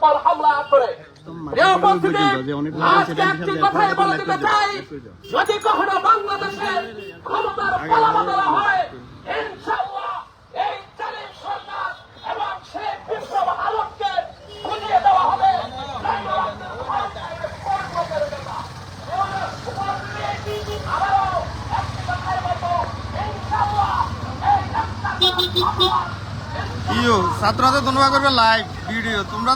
পর হামলা করে আজকে একটি কথাই বলে দিতে চাই, যদি কখনো বাংলাদেশের ক্ষমতার পালাবদল হয়, ইনশাআল্লাহ এই জালিম সরকার এবং শেখ বিপ্লব আলমকে গুলিয়ে দেওয়া হবে। ইয়ো ছাত্রদের ধন্যবাদ করবে লাইভ ভিডিও তোমরা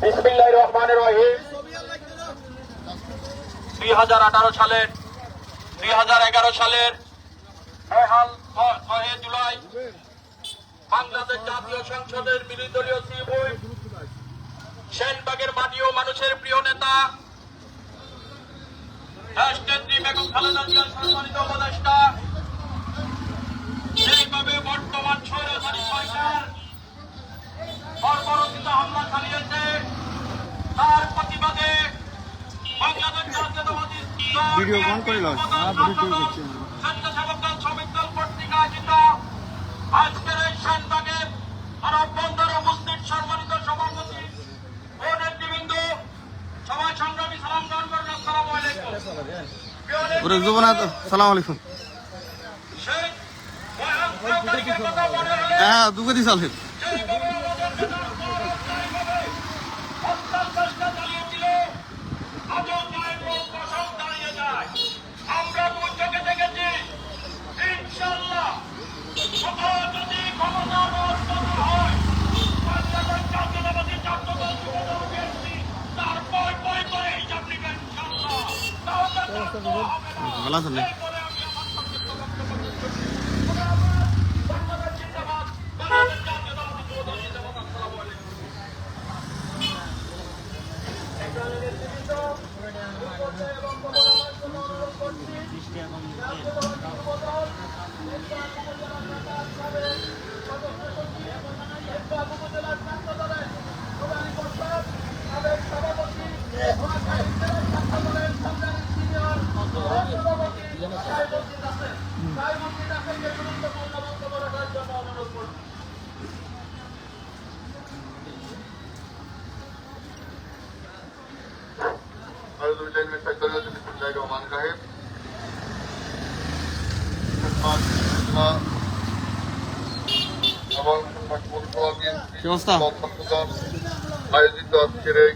বিসমিল্লাহির রহমানির রহিম। 2018 সালের 2011 সালের 6 জুলাই বাংলাদেশ জাতীয় সংসদের বিরোধী দলীয় হুইপ সেনবাগের মাটি ও মানুষের প্রিয় নেতা রাষ্ট্রনেত্রী বেগম খালেদা জিয়ার সম্মানিত উপদেষ্টা যেভাবে বর্তমান স্বৈরাচারী সরকার বর্বরোচিত হামলা চালিয়েছে, তার প্রতিবাদে বাংলাদেশ জাতীয়তাবাদী ভিডিও বন্ধ করে দাও। স্বেচ্ছাসেবক দল শ্রমিক দল কর্তৃক আয়োজিত আজকের এই সেনবাগের মানববন্ধনে উপস্থিত সম্মানিত সভাপতি ও নেতৃবৃন্দ, সবাই সংগ্রামী সালাম গ্রহণ করেন। আসসালামু আলাইকুম। সালাম আলাইকুম। সেই সরকারকে কথা মনে হলে হ্যাঁ দুগতি সালের আমরা চোখে দেখেছি। ইনশাআল্লাহ যদি ক্ষমতা হয়, বাংলাদেশ জাতীয়তাবাদী ছাত্রদল যুবদল বিএনপি তারপর পয় করে হিসাব নিবেন ইনশাআল্লাহ। ভালো আছেন? বাংলাদেশ জিন্দাবাদ, বাংলাদেশ জাতীয়তাবাদী যুবদল জিন্দাবাদ। আসসালামু আলাইকুম। আয়োজিত আজকের এই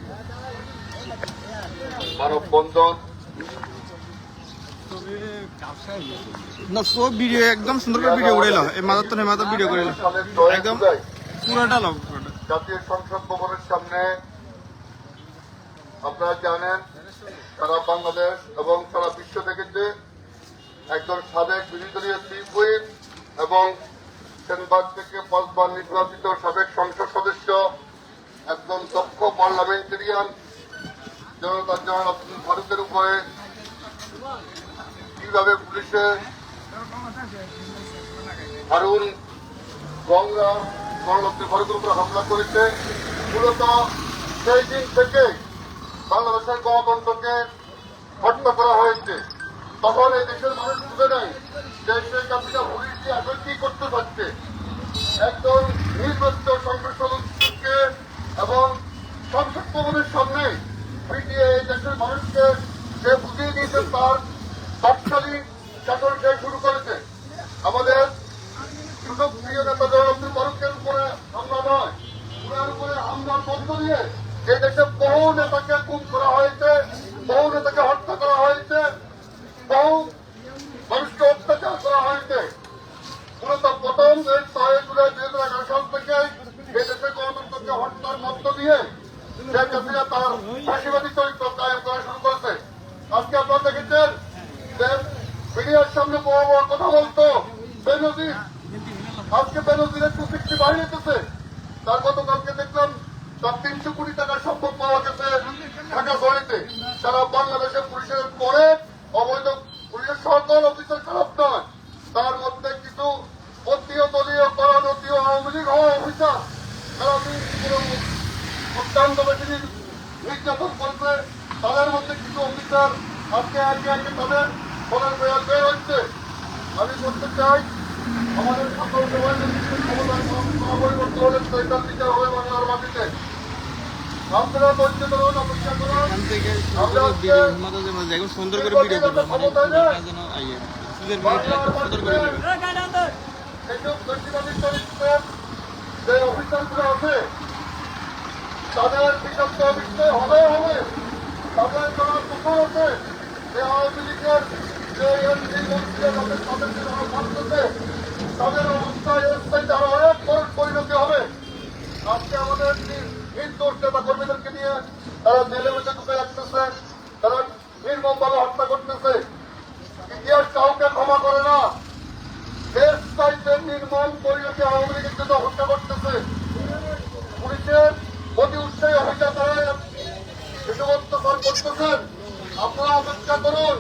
মানববন্ধন ভিডিও একদম সুন্দর করে ভিডিও করে এলো এই মাদার তো মাদার ভিডিও করে এলো একদম পুরোটা লোক জাতীয় সংসদ ভবনের সামনে। আপনারা জানেন সারা বাংলাদেশ এবং সারা বিশ্ব দেখেছে একজন সাবেক বিরোধী দলীয় হুইপ এবং সেনবাগ থেকে 5 বার নির্বাচিত সাবেক সংসদ সদস্য, একজন দক্ষ পার্লামেন্টেরিয়ান জনতা জনাব আব্দুল ফারুকের উপরে কিভাবে পুলিশে হারুন গঙ্গা জনাব আব্দুল ফারুকের উপরে হামলা করেছে। মূলত সেই দিন থেকে বাংলাদেশের গণতন্ত্রকে হত্যা করা হয়েছে। তখন এই দেশের মানুষ বুঝে নেয় যে শেখ হাসিনা পুলিশ দিয়ে এখন কি করতে পারছে। একজন নির্বাচিত সংসদ সদস্যকে এবং সংসদ ভবনের সামনে পিটিয়ে এই দেশের মানুষকে যে বুঝিয়ে দিয়েছে তার বাকশালী শাসন সে শুরু করেছে। আমাদের সুযোগ প্রিয় নেতা জনাব আব্দুল ফারুকের উপরে হামলা নয়, ওনার উপরে হামলার মধ্য দিয়ে এই দেশে বহু নেতাকে গুম করা হয়েছে, বহু নেতাকে হত্যা করা হয়েছে, বহু মানুষকে অত্যাচার করা হয়েছে। মূলত প্রথম এই 6 জুলাই 2011 সাল থেকে এই দেশে গণতন্ত্রকে হত্যার মধ্য দিয়ে শেখ হাসিনা তার ফাঁসিবাদী চরিত্র কায়েম করা শুরু করেছে। আজকে আপনারা দেখেছেন যে মিডিয়ার সামনে বড় বড় কথা বলতো বেনজির, আজকে বেনজিরের 260 বাড়ি যেতেছে। তার গতকালকে দেখলাম তার 300 কোটি টাকার সম্পদ পাওয়া গেছে ঢাকা শহরেতে। সারা বাংলাদেশে পুলিশের পরে অবৈধ পুলিশের সকল অফিসার খারাপ নয়, তার মধ্যে কিছু অতীয় দলীয় করণীয় আওয়ামী লীগ হওয়া অফিসার তারা অত্যন্ত বেশি নির্যাতন করছে। তাদের মধ্যে কিছু অফিসার আজকে একে একে তাদের ফলের মেয়াদ বের হচ্ছে। আমি বলতে চাই আমাদের সকল সবাই পরিবর্তন হলে সরকার দিতে হবে বাংলার মাটিতে। আপনারা ধৈর্য ধরুন, অপেক্ষা করুন। এখান থেকে আমরা আজকে একদম সুন্দর করে ভিডিও করবে, মানে যেন আইয়ে সুদের ভিডিওটা একদম সুন্দর করে দেবে। এইসব দক্ষিণাদি চরিত্রের যে অফিসারগুলো আছে তাদের বিশ্বস্ত বিষয় হবে হবে। তাদের যারা কুকুর আছে যে আওয়ামী লীগের যে এমপি মন্ত্রী তাদের তাদেরকে যারা ভাবতেছে তাদের অবস্থায় আরো অনেক পরিণতি হবে। আজকে আমাদের নির্দোষ নেতা কর্মীদেরকে নিয়ে তারা জেলে বসে ঢুকে রাখতেছে, তারা নির্মমভাবে হত্যা করতেছে। ইতিহাস কাউকে ক্ষমা করে না। দেশ চাইতে নির্মম পরিণতি আওয়ামী লীগের জন্য হত্যা করতেছে। পুলিশের অতি উৎসাহী অভিযান তারা এসব অত্যাচার করতেছেন। আপনারা অপেক্ষা করুন,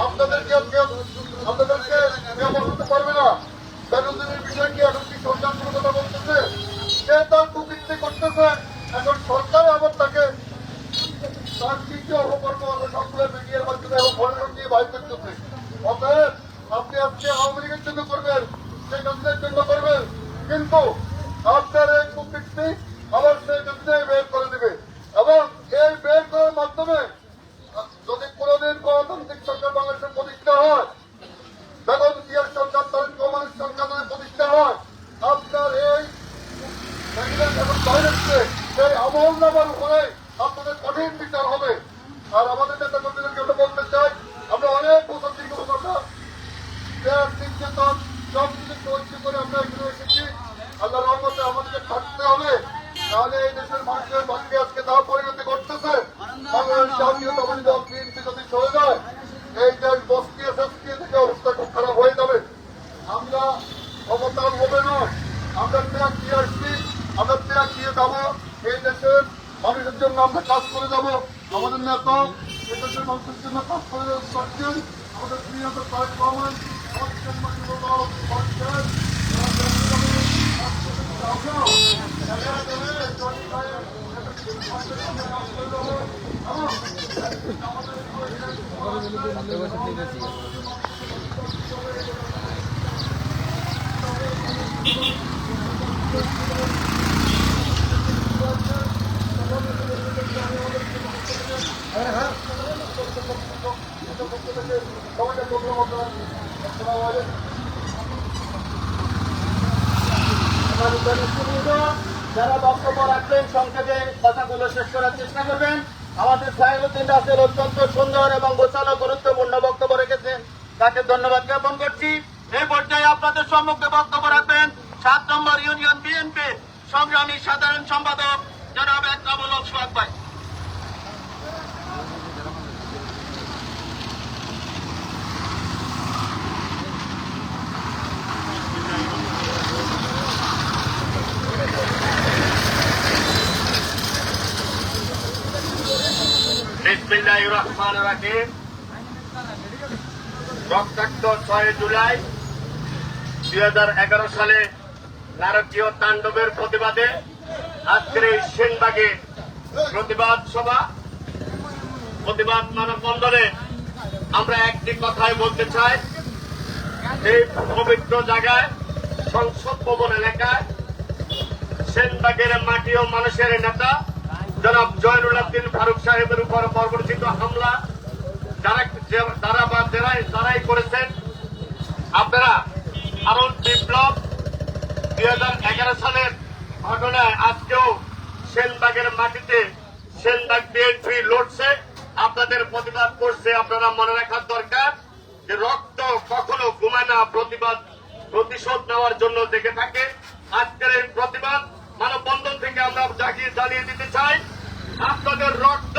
আপনাদেরকে কেউ বসাতে পারবে না। বেনজিরের বিষয় কি এখন কি সরকার কোনো কথা বলতেছে? সে তার কুকীর্তি করতেছে, এখন সরকার আবার তাকে তার কি কি অপকর্ম আছে সবগুলো মিডিয়ার মাধ্যমে এবং ফোনের দিয়ে বাইর করতেছে। অতএব আপনি আজকে আওয়ামী লীগের জন্য করবেন, সেই কাজের জন্য করবেন, কিন্তু আপনার এই কুকীর্তি আবার সেই কাজে বের করে দেবে এবং এই বের করার মাধ্যমে যদি কোনোদিন গণতান্ত্রিক সরকার বাংলাদেশের প্রতিষ্ঠা হয়, বেগম জিয়ার সরকার তার কমিউনিস্ট সরকার প্রতিষ্ঠা হয়, আপনার এই সেই আমল নামার উপরে আপনাদের কঠিন বিচার হবে। আর আমাদের নেতা কর্মীদেরকে আমরা বলতে চাই, আমরা অনেক বছর দীর্ঘ নির্যাতন সব কিছু সহ্য করে আমরা এখানে এসেছি। আল্লাহ রহমতে আমাদেরকে থাকতে হবে, তাহলে এই দেশের মানুষের ভাগ্যে আজকে তা পরিণতি করতেছে। বাংলাদেশ জাতীয়তাবাদী দল বিএনপি যদি চলে যায়, এই দেশ বস্তিয়ে সস্তিয়ে থেকে অবস্থা খুব খারাপ হয়ে যাবে। আমরা ক্ষমতার হবে না, আমরা ত্যাগ দিয়ে আসছি, আমরা ত্যাগ দিয়ে যাবো। এই দেশের মানুষের জন্য আমরা কাজ করে যাবো। আমাদের নেতা এই দেশের মানুষের জন্য কাজ করে যাচ্ছেন। আমাদের প্রিয় তারেক রহমান, আমাদের সম্মানিত যারা বক্তব্য রাখবেন সংক্ষেপে কথাগুলো শেষ করার চেষ্টা করবেন। আমাদের সাহেবুদ্দিন রাসেল অত্যন্ত সুন্দর এবং গোছানো গুরুত্বপূর্ণ বক্তব্য রেখেছেন, তাকে ধন্যবাদ জ্ঞাপন করছি। এই পর্যায়ে আপনাদের সম্মুখে বক্তব্য রাখবেন 7 নম্বর ইউনিয়ন বিএনপি সংগ্রামী সাধারণ সম্পাদক জনাব একরামুল হক সোহাগ ভাই। বিসমিল্লাহির রহমানির রহিম। রক্তাক্ত 6 জুলাই 2011 সালে নারকীয় তাণ্ডবের প্রতিবাদে আজকের এই সেনবাগে প্রতিবাদ সভা, প্রতিবাদ মানববন্ধনে আমরা একটি কথাই বলতে চাই। এই পবিত্র জায়গায় সংসদ ভবন এলাকায় সেনবাগের মাটি ও মানুষের নেতা জনাব জয়নুল আবদিন ফারুক সাহেবের উপর বর্বরচিত হামলা যারাই করেছেন, আপনারা আরো বিপ্লব 2011 সালের ঘটনায় আজকেও সেনবাগের মাটিতে সেনবাগ বিএনপি লড়ছে, আপনাদের প্রতিবাদ করছে। আপনারা মনে রাখার দরকার যে রক্ত কখনো ঘুমায় না, প্রতিশোধ নেওয়ার জন্য দেখে থাকে। আজকের এই প্রতিবাদ মানববন্ধন থেকে আমরা জানিয়ে দিতে চাই, আপনাদের রক্ত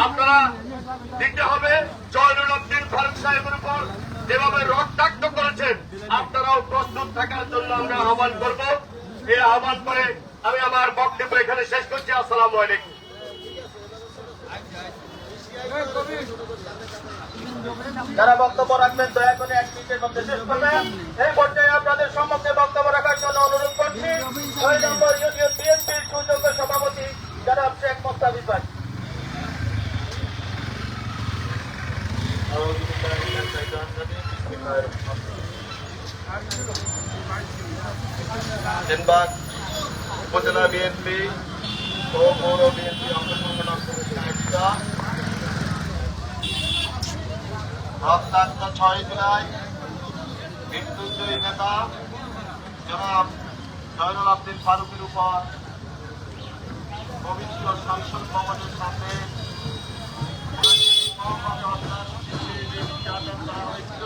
আপনারা দিতে হবে। জয়নুল আবদিন ফারুক সাহেবের উপর যেভাবে রক্তাক্ত করেছেন, আপনারাও প্রস্তুত থাকার জন্য আমরা আহ্বান করব। এই আহ্বান করে আমি আমার বক্তব্য এখানে শেষ করছি। আসসালামু আলাইকুম। যারা বক্তব্য রাখবেন দয়া করে 1 মিনিটের মধ্যে শেষ করবেন। এই পর্যায়ে আপনাদের সম্মুখে বক্তব্য রাখার জন্য অনুরোধ করছি 6 নম্বর ইউনিয়ন বিএনপির সুযোগ্য সভাপতি জনাব শেখ মোস্তাফিজ ভাই। সেনবাগ উপজেলা বিএনপি ও পৌর বিএনপি অংশগ্রহণ অত্যন্ত 6 জুলাই মৃত্যুঞ্জয়ী নেতা জনাব জয়নুল আবদিন ফারুকের উপর পবিত্র সংসদ ভবনের সামনে নির্যাতন করা হয়েছিল।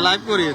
লাইভ করিয়ে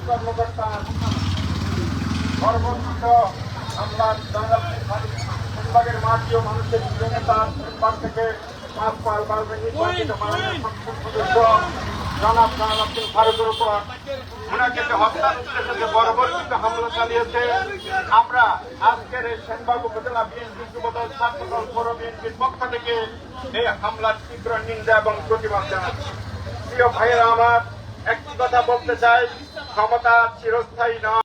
সর্বত্র আমরা সেনবাগের মাটিও মানুষের নেতা সেনবাগ থেকে 5 পাল বাড়বে নির্বাচিত মাননীয় সংসদ সদস্য জনাব জয়নুল আবদিন ফারুকের উপর ওনাকে যে হত্যার উদ্দেশ্যে যে বর্বরচিত হামলা চালিয়েছে, আমরা আজকের এই সেনবাগ উপজেলা বিএনপি যুবদল ছাত্রদল পৌর বিএনপির পক্ষ থেকে এই হামলার তীব্র নিন্দা এবং প্রতিবাদ জানাচ্ছি। প্রিয় ভাইয়েরা আমার, একটি কথা বলতে চাই, ক্ষমতা চিরস্থায়ী নয়।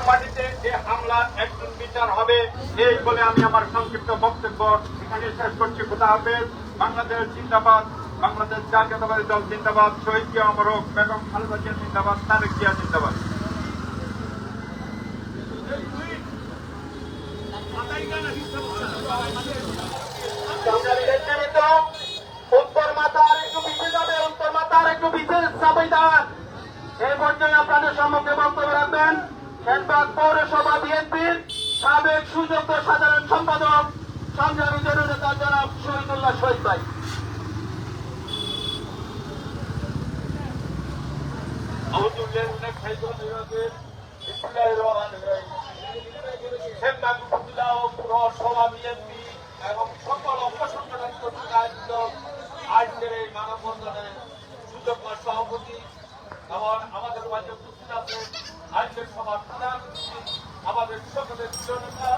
মাটিতে এই হামলার একজন বিচার হবে, এই বলে আমি আমার সংক্ষিপ্ত বক্তব্য এখানে শেষ করছি। খোদা হাফেজ। বাংলাদেশ জিন্দাবাদ, বাংলাদেশ জাতীয়তাবাদী দল জিন্দাবাদ, শহীদ জিয়া অমর হোক, বেগম খালেদা জিয়া জিন্দাবাদ, তারেক জিয়া জিন্দাবাদ। উত্তর মাথার একটু পিছিয়ে যাবে, উত্তর মাথার একটু পিছিয়ে চাপাই দেওয়ার। এই পর্যায়ে আপনাদের সম্মুখে বক্তব্য রাখবেন সেনবাগ পৌরসভা বিএনপির সাবেক সুযোগ্য সাধারণ সম্পাদক সংগ্রামী জননেতা জনাব শহীদুল্লাহ শহীদ ভাই। সেনবাগ উপজেলা ও পৌরসভা বিএনপি এবং সকল অপসংগঠিত আজকের এই মানববন্ধনের সুযোগ্য সভাপতি এবং আমাদের মাঝে উপস্থিত আছে আজকের সভার প্রধান আমাদের সকলের জনতা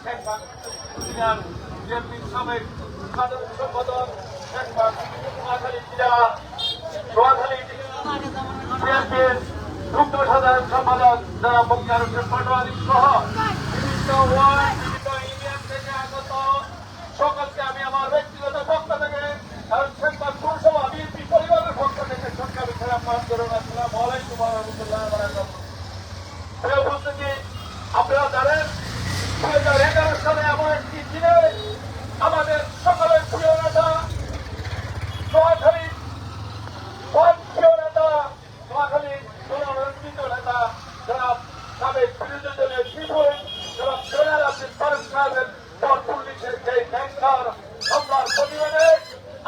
সেনবাগ উপজেলার বিএনপির সাবেক সাধারণ সম্পাদক সেনবাগ নোয়াখালী জেলা নোয়াখালী বিএনপির যুগ্ম সাধারণ সম্পাদক যারা বক্তার হোসেন পাটোয়ারি সহ বিভিন্ন ওয়ার্ড বিভিন্ন ইউনিয়ন থেকে আগত সকলকে আমি আমার ব্যক্তিগত পক্ষ থেকে সেনবাগ পৌরসভা বিএনপি পরিবারের পক্ষ থেকে সরকারি সালাম করুন। আসসালামু আলাইকুম ওয়া রাহমাতুল্লাহি ওয়া বারাকাতুহু। প্রিয় উপস্থিতি, আপনারা জানেন 2011 সালে এমন একটি দিনে আমাদের সকলের প্রিয় নেতা নোয়াখালীর প্রিয় নেতা নোয়াখালীর জনরঞ্জিত নেতা জনাব সাবেক বিরোধী দলের বিপুল জনাব জয়নুল আবদিন ফারুক সাহেবের পর পুলিশের সেই ভয়ঙ্কর হামলার প্রতিবাদে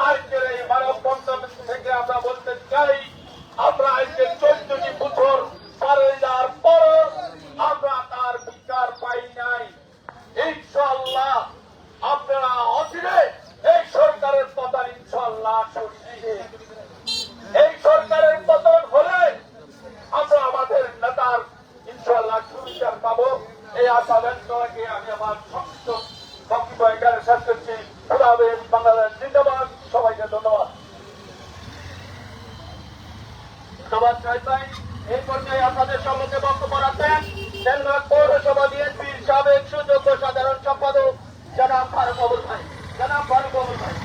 আজকের এই মানববন্ধন থেকে আমরা বলতে চাই, আমরা আজকে 14টি বছর পারে যাওয়ার পর আমরা তার বিচার পাই নাই। ইনশাআল্লাহ আপনারা অচিরে এই সরকারের পতন ইনশাআল্লাহ সরিয়ে এই সরকারের পতন হলে আমরা আমাদের নেতার ইনশাআল্লাহ সুবিচার পাবো। এই আশা ব্যক্ত রেখে আমি আমার সংক্ষিপ্ত বক্তব্য এখানে শেষ করছি। খোদা হাফেজ। বাংলাদেশ জিন্দাবাদ। সবাইকে ধন্যবাদ। ধন্যবাদ শহীদ ভাই। এই পর্যায়ে আপনাদের সম্মুখে বক্তব্য রাখবেন সেনবাগ পৌরসভা বিএনপির সাবেক সুযোগ্য সাধারণ সম্পাদক জনাব ফারুক আবুল ভাই। জনাব ফারুক আবুল ভাই।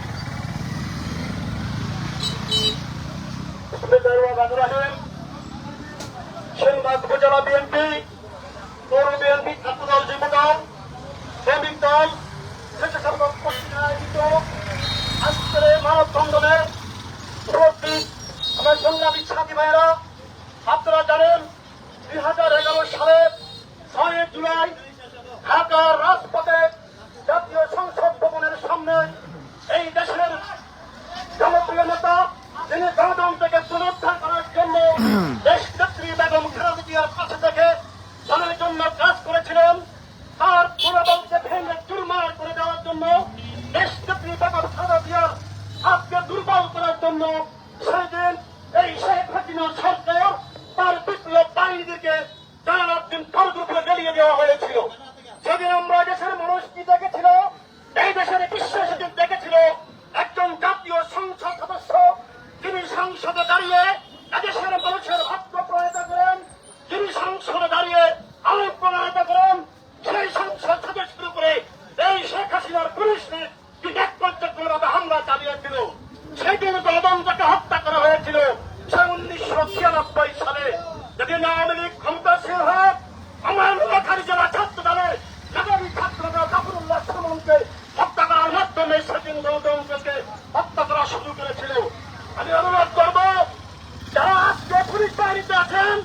সেনবাগ উপজেলা বিএনপি, পৌর বিএনপি, ছাত্রদল, যুবদল, শ্রমিক দল, স্বেচ্ছাসেবক কর্তৃক আয়োজিত আজকের এই মানববন্ধনের উপস্থিত আমার সংগ্রামী সাথী ভাইয়েরা, আপনারা জানেন 2011 সালে 6 জুলাই ঢাকার রাজপথে জাতীয় সংসদ ভবনের সামনে এই দেশের জনপ্রিয় নেতা, যিনি গণতন্ত্রকে পুনরুদ্ধার করার জন্য দেশনেত্রী বেগম খালেদা জিয়ার পাশে থেকে জনের জন্য কাজ করেছিলেন, তার পুনর্বলকে ভেঙে চুরমার করে দেওয়ার জন্য, দেশনেত্রী বেগম খালেদা জিয়ার হাতকে দুর্বল করার জন্য সেই দিন এই শেখ হাসিনা সরকার তার বিপ্লব বাহিনীদেরকে জালালউদ্দিন ফারুকের উপরে জ্বালিয়ে দেওয়া হয়েছিল। সেদিন আমরা দেশের মানুষ কি দেখেছিল? এই দেশের বিশ্বাস দেখেছিল একজন জাতীয় সংসদ সদস্য, যিনি সংসদে দাঁড়িয়ে এদেশের মানুষের ভাগ্য প্রণয়তা করেন, যিনি সংসদে দাঁড়িয়ে আইন প্রণয়তা করেন, সেই সংসদ সদস্যের উপরে এই শেখ হাসিনার পুলিশে কি একপর্যায়ভাবে হামলা চালিয়েছিল। সেদিন গণতন্ত্রকে হত্যা করা হয়েছিল। সে 1996 সালে যেদিন আওয়ামী লীগ ক্ষমতাসীন হয়, আমার নোয়াখালী জেলা ছাত্র দলের মেধাবী ছাত্রদল জাফরুল্লাহ সুমনকে হত্যা করার মাধ্যমে সেদিন গণতন্ত্রকে হত্যা করা শুরু করেছিল। আমি অনুরোধ করব, যারা আজকে পুলিশ বাহিনীতে আছেন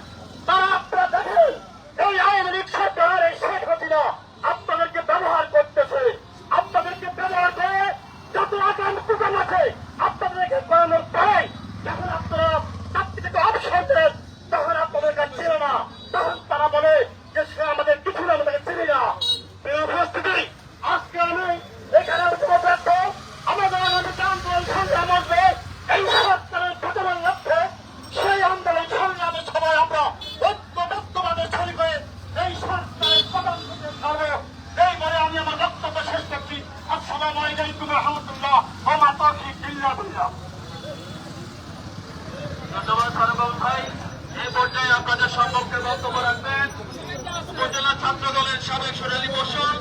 তারা আপনারা দেখেন এই আওয়ামী লীগ সরকার, এই শেখ হাসিনা আপনাদেরকে ব্যবহার করতেছে। আপনাদেরকে ব্যবহার করে যত আগাম প্রোগ্রাম আছে আপনাদেরকে করানোর পরে যখন আপনারা চাকরি থেকে অবসর দেন তখন আপনাদের কাছে ছিল না, তখন তারা বলে যে সে আমাদের কিছু না, আমাদেরকে চিনি না। প্রিয় উপস্থিতি, আজকে আমি এখানে উপব্যক্ত আমাদের আগামী আন্দোলন সংগ্রাম আসবে এই সরকারের প্রতিবাদ লক্ষ্যে। সেই আন্দোলন সংগ্রামে সবাই আমরা ঐক্যবদ্ধভাবে শরীর হয়ে এই সরকারের পতন করতে পারবো। এই বলে আমি আমার বক্তব্য শেষ করছি। আসসালামু আলাইকুম ওয়া রাহমাতুল্লাহ ওয়া মা তাওফীক ইল্লা বিল্লাহ। ধন্যবাদ ফারুক আবুল ভাই। এই পর্যায়ে আপনাদের সম্মুখে বক্তব্য রাখবেন উপজেলা ছাত্র দলের সাবেক সোনালী বর্ষণ,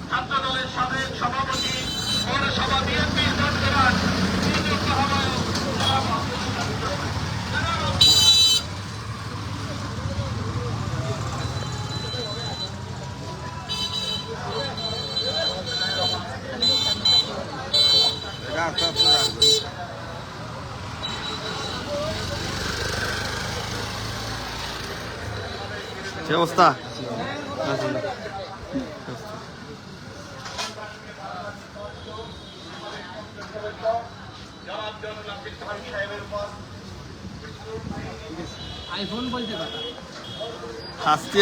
ছাত্র দলের সাবেক সভাপতি, পৌরসভা বিএনপির বর্তমান নিযুক্ত আহ্বায়ক সে অবস্থা। আইফোন বলতে কথা হাসতে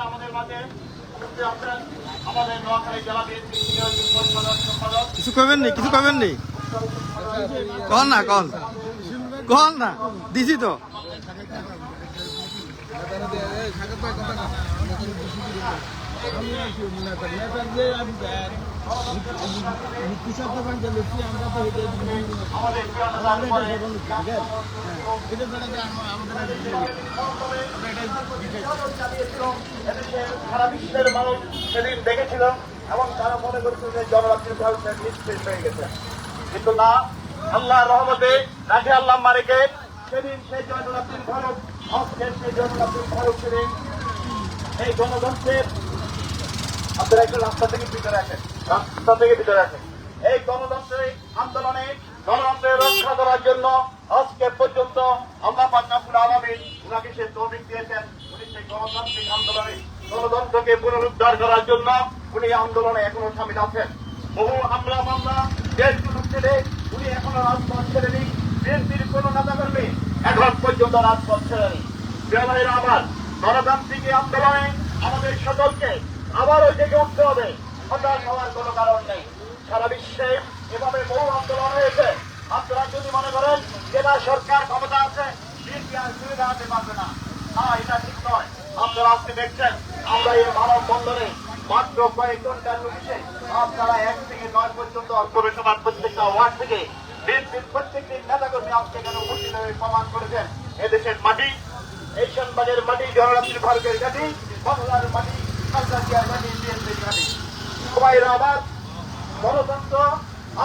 আমাদের মাঝে আমাদের নোয়াখালী জেলা বিএনপি সম্পাদক কিছু কবেন নি, কিছু কবেন নি, কন না, কন না, দিছি তো। সারা বিশ্বের মানুষ সেদিন দেখেছিল এবং তারা মনে করছিল যে জনরাত্রি ভারতের নিশ্চিত হয়ে গেছে, কিন্তু না, আল্লাহর রহমতে রাজি আল্লাহ মারেকে সেদিন সেই জনরাত্রি ভারত আজকের সেই জনরাত্রি ভারত সেদিন এই গণতন্ত্রের আপনারা একটু রাস্তা থেকে ভিতরে আসেন, এই গণতন্ত্রের আন্দোলনে গণতন্ত্রের রক্ষা করার জন্য আজকে পর্যন্ত আল্লাহ পাক রব্বুল আলামিন উনাকে সে তৌফিক দিয়েছেন। উনি সেই গণতান্ত্রিক আন্দোলনে গণতন্ত্রকে পুনরুদ্ধার করার জন্য উনি আন্দোলনে এখনো সামিল আছেন। বহু হামলা মামলা দেশগুলো ছেড়ে উনি এখনো রাজপথ ছেড়েনি। বিএনপির কোন নেতা কর্মী এখন পর্যন্ত রাজপথ ছেড়েনি। আমার গণতান্ত্রিক আন্দোলনে আমাদের সকলকে আবারও জেগে উঠতে হবে, হতাশ হওয়ার কোন কারণ নেই। সারা বিশ্বে এভাবে বহু আন্দোলন হয়েছে। আপনারা যদি মনে করেন জেলা সরকার ক্ষমতা আছে, বিএনপি আর সুবিধা হতে পারবে না, এটা ঠিক নয়। আপনারা আজকে দেখছেন আমরা এই মানববন্ধনে মাত্র কয়েক ঘন্টার নোটিশে আপনারা 1 থেকে 9 পর্যন্ত পৌরসভার প্রত্যেকটা ওয়ার্ড থেকে বিএনপির প্রত্যেকটি নেতাকর্মী আজকে এখানে উপস্থিত হয়ে প্রমাণ করেছেন এদেশের মাটি, এই শানবাগের মাটি, জনরাত্রি ভারতের ঘাটি, বাংলার মাটি, খালদাসিয়ার মাটি, বিএনপির ঘাটি। সবাই আবার গণতন্ত্র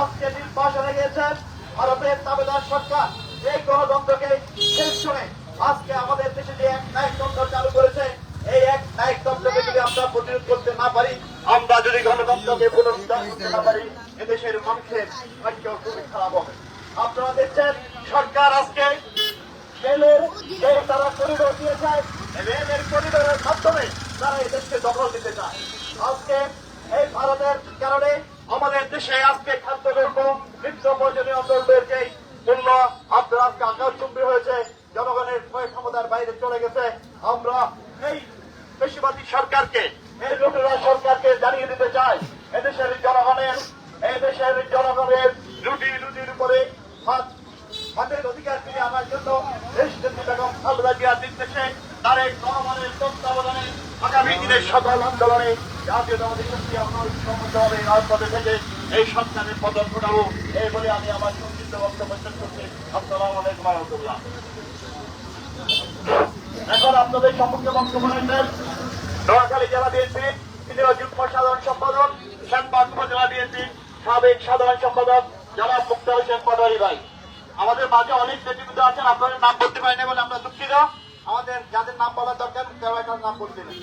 আজকে নির্বাচনে গিয়েছেন ভারতের দাবেদার সরকার। এই গণতন্ত্রকে শেষ করে আজকে আমাদের দেশে যে এক নায়কতন্ত্র চালু করেছে, এই এক নায়কতন্ত্রকে যদি আমরা প্রতিরোধ করতে না পারি, আমরা যদি গণতন্ত্রকে পুনরুদ্ধার করতে না পারি, এদেশের মানুষের ভাগ্য খুবই খারাপ হবে। আপনারা দেখছেন সরকার আজকে রেলের যে তারা করিডোর দিয়েছে, রেলের করিডোরের মাধ্যমে তারা এই দেশকে দখল দিতে চায়। আজকে এই ভারতের কারণে আমাদের দেশে আজকে খাদ্যদ্রব্য, নিত্য প্রয়োজনীয় দ্রব্যের যে মূল্য আপনার আজকে আকাশচুম্বী হয়েছে, জনগণের ক্রয় ক্ষমতার বাইরে চলে গেছে। আমরা এই পেশিবাদী সরকারকে, এই লুটেরা সরকারকে জানিয়ে দিতে চাই, এদেশের জনগণের লুটির উপরে হাতের অধিকার ফিরে আনার জন্য দেশনেত্রী বেগম খালেদা জিয়ার নির্দেশে তার এই জনগণের তত্ত্বাবধানে আগামী দিনের সকল আন্দোলনে জাতীয়তাবাদী শক্তি সম্মতভাবে রাজপথে থেকে এই সরকারের পতন ঘটাবো, এই বলে আমি আমার সংক্ষিপ্ত বক্তব্য শেষ করছি। আসসালামু আলাইকুম ওয়া রাহমাতুল্লাহ। এখন আপনাদের সম্মুখে বক্তব্য রাখবেন নোয়াখালী জেলা বিএনপি তৃতীয় যুগ্ম সাধারণ সম্পাদক, শ্যামবাগ উপজেলা বিএনপি সাবেক সাধারণ সম্পাদক জনাব মুক্তা হোসেন পাটোয়ারি ভাই। আমাদের মাঝে অনেক নেতৃবৃন্দ আছেন, আপনাদের নাম বলতে পারি না বলে আমরা দুঃখিত। আমাদের যাদের নাম বলার দরকার কেউ একটা নাম বলতে নেই।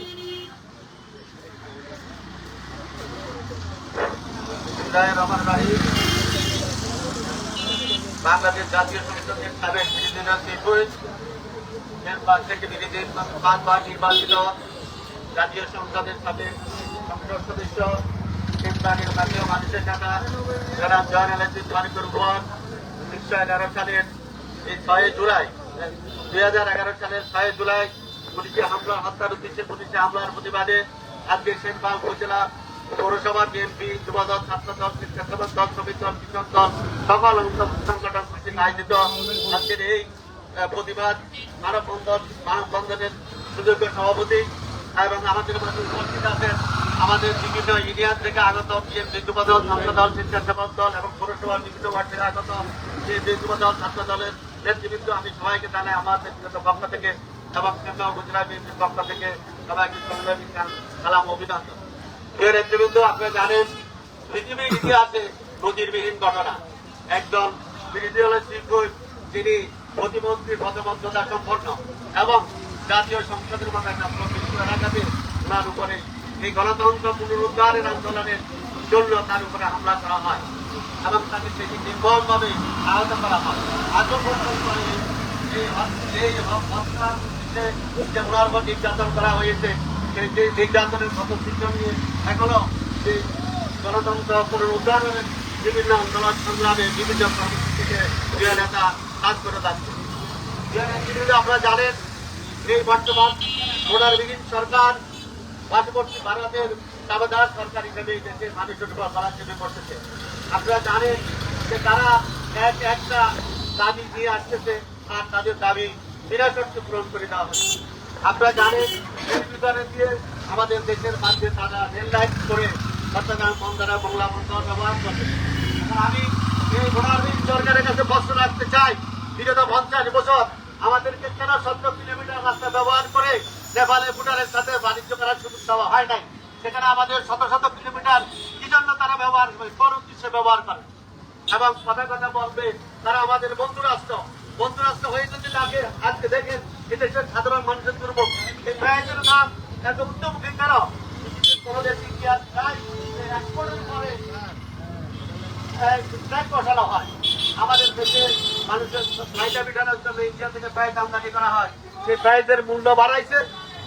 বাংলাদেশ জাতীয় সংসদের সাবেক থেকে বিরোধীর 5 বার নির্বাচিত জাতীয় সংসদের সাবেক সংসদ সদস্য নির্বাচীয় মানুষের নেতা যারা জয়নালের উপর 1911 সালের এই 6 জুলাই 2011 সালের 6 জুলাই পুলিশে হামলা হত্যার উদ্দেশ্যে পুলিশে হামলার প্রতিবাদে আজকে সেনবাগ উপজেলা পৌরসভা বিএনপি, যুবদল, ছাত্রদল, স্বেচ্ছাসেবক দল, শ্রমিক দল, কৃষক দল, সকল সংগঠন কর্তৃক আয়োজিত আজকের এই প্রতিবাদ মানববন্ধনের সুযোগ্য সভাপতি এবং আমাদের মাঝে উপস্থিত আছেন আমাদের বিভিন্ন ইউনিয়ন থেকে আগত বিএনপি যুবদল, ছাত্রদল, স্বেচ্ছাসেবক দল এবং পৌরসভার বিভিন্ন ওয়ার্ড থেকে আগত বিএনপি যুবদল, ছাত্র দলের নেতৃবৃন্দ আমি সবাইকে জানাই আমার ব্যক্তিগত পক্ষ থেকে এবং উপজেলা বিএনপির পক্ষ থেকে সবাইকে সালাম অভিনন্দন। প্রিয় নেতৃবৃন্দ, আপনারা জানেন পৃথিবীর ইতিহাসে নজিরবিহীন ঘটনা, একজন বিরোধী দলের শীর্ষ যিনি প্রতিমন্ত্রীর পদমর্যাদা সম্পন্ন এবং জাতীয় সংসদের মতো একটা প্রতিষ্ঠিত এলাকাতে ওনার উপরে এই গণতন্ত্র পুনরুদ্ধারের আন্দোলনের জন্য তার উপরে হামলা করা হয় এবং তাকে সেটি নির্মমভাবে আহত করা হয়। আজও পর্যন্ত যে ওনার উপর নির্যাতন করা হয়েছে, সেই নির্যাতনের পদচিহ্ন নিয়ে এখনো সেই গণতন্ত্র পুনরুদ্ধারের বিভিন্ন আন্দোলন সংগ্রামে বিভিন্ন কর্মসূচিতে প্রিয় নেতা কাজ করে যাচ্ছে। আপনারা জানেন এই বর্তমান ভোটারবিহীন সরকার পার্শ্ববর্তী ভারতের দাবেদার সরকার হিসেবে এই দেশের মানুষের উপর কলাচিপে করতেছে। আপনারা জানেন যে তারা একটা দাবি দিয়ে আসতেছে আর তাদের দাবি নিরাসক্তি পূরণ করে দেওয়া হচ্ছে। আপনারা জানেন এই বিতরণ দিয়ে আমাদের দেশের মাঝে তারা রেল লাইন করে চট্টগ্রাম বন্দরে বাংলা বন্দর ব্যবহার করছে। আমি এই ভোটারবিহীন সরকারের কাছে প্রশ্ন রাখতে চাই, বিগত 50 বছর আমাদেরকে কেন 17 কিলোমিটার রাস্তা ব্যবহার করে নেপালের ভুটানের সাথে বাণিজ্য করার সুযোগ দেওয়া হয় নাই? সেখানে আমাদের শত কিলোমিটার কি জন্য তারা ব্যবহার করে, কোন উদ্দেশ্যে ব্যবহার করে? এবং কথা বলবে তারা আমাদের বন্ধুরাষ্ট্র হয়ে যদি লাগে। আজকে দেখেন এদেশের সাধারণ মানুষের দুর্ভোগ, এই প্রায়জের নাম এত উদ্যমুখী কেন? কোন দেশ ইতিহাস নাই এক্সপোর্টের পরে ট্যাক্স বসানো হয়। আমাদের দেশে মানুষের চাহিদা মেটানোর জন্য ইন্ডিয়া থেকে প্রাইস আমদানি করা হয়, সেই প্রাইসের মূল্য বাড়াইছে,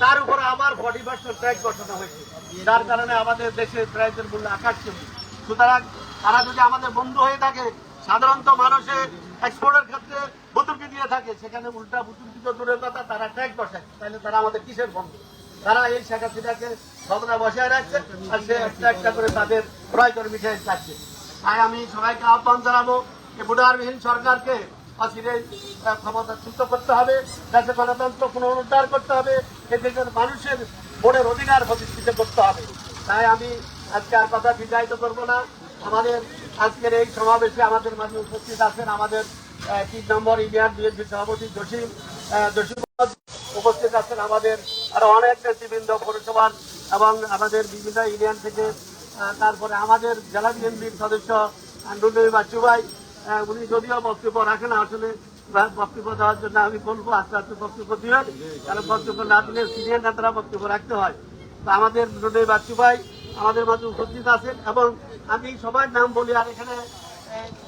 তার উপরে আবার 40% ট্যাক্স বসানো হয়েছে, যার কারণে আমাদের দেশের প্রাইসের মূল্য আকাশচুম্বী। সুতরাং তারা যদি আমাদের বন্ধু হয়ে থাকে, সাধারণত মানুষের এক্সপোর্টের ক্ষেত্রে বুতুর্কি দিয়ে থাকে, সেখানে উল্টা বুতুর্কি তো দূরের কথা তারা ট্যাক্স বসায়, তাহলে তারা আমাদের কিসের বন্ধু? তারা এই শেখ হাসিনাকে ক্ষমতা বসায় রাখছে আর সে একটা করে তাদের ক্রয় করে মিশিয়ে যাচ্ছে। তাই আমি সবাইকে আহ্বান জানাবো যে ভোটারবিহীন সরকারকে অচিরেই ক্ষমতাচ্যুত করতে হবে, দেশে গণতন্ত্র পুনরুদ্ধার করতে হবে, এদেশের মানুষের ভোটের অধিকার প্রতিষ্ঠিত করতে হবে। তাই আমি আজকে আর কথা বিদায়িত করবো না। আমাদের আজকের এই সমাবেশে আমাদের মাঝে উপস্থিত আছেন আমাদের 3 নম্বর ইউনিয়ন বিএনপি সভাপতি জসিম উপস্থিত আছেন আমাদের আরো অনেক নেতৃবৃন্দ পৌরসভার এবং আমাদের বিভিন্ন ইউনিয়ন থেকে। তারপরে আমাদের জেলা বিএনপির সদস্য নুরুল বাচ্চু ভাই, উনি যদিও বক্তব্য রাখেন, আসলে বক্তব্য দেওয়ার জন্য আমি বলবো আস্তে আস্তে বক্তব্য দিবেন, কারণ বক্তব্য না দিলে সিনিয়র নেতারা বক্তব্য রাখতে হয়। তো আমাদের নুরুল বাচ্চু ভাই আমাদের মাঝে উপস্থিত আছেন এবং আমি সবার নাম বলি আর এখানে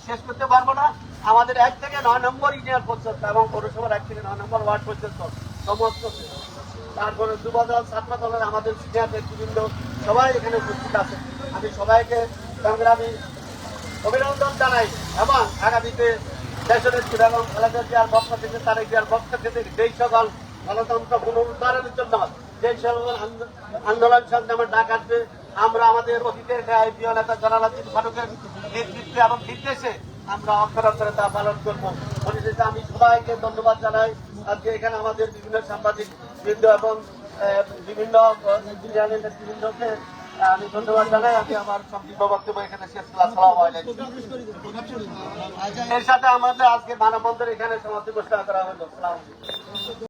শেষ করতে পারবো না। আমাদের 1 থেকে 9 নম্বর ইউনিয়ন পর্যন্ত এবং পৌরসভার 1 থেকে 9 নম্বর ওয়ার্ড পর্যন্ত সমস্ত, তারপরে যুবদল ছাত্র দলের আমাদের সিনিয়র নেতৃবৃন্দ সবাই এখানে উপস্থিত আছেন। আমি সবাইকে সংগ্রামী অভিনন্দন জানাই এবং আগামীতে দেশের এবং খালেদা জিয়ার পক্ষ থেকে তারেক জিয়ার পক্ষ থেকে যেই সকল গণতন্ত্র পুনরুদ্ধারের জন্য যে সকল আন্দোলন সংগ্রামের ডাক আসবে, আমরা আমাদের অতীতের ন্যায় প্রিয় নেতা জনাল আজিজ ফারুকের নেতৃত্বে এবং নির্দেশে আমরা অক্ষরে তা পালন করবো। পরিশেষে আমি সবাইকে ধন্যবাদ জানাই। আজকে এখানে আমাদের বিভিন্ন সাংবাদিক বৃন্দ এবং বিভিন্ন ইউনিয়নের নেতৃবৃন্দকে আমি ধন্যবাদ জানাই। আমি আমার সংক্ষিপ্ত বক্তব্য এখানে শেষ করলাম। আসসালামু আলাইকুম। এর সাথে আমাদের আজকে মানববন্ধন এখানে সমাপ্তি ঘোষণা করা হলো। আসসালামু আলাইকুম।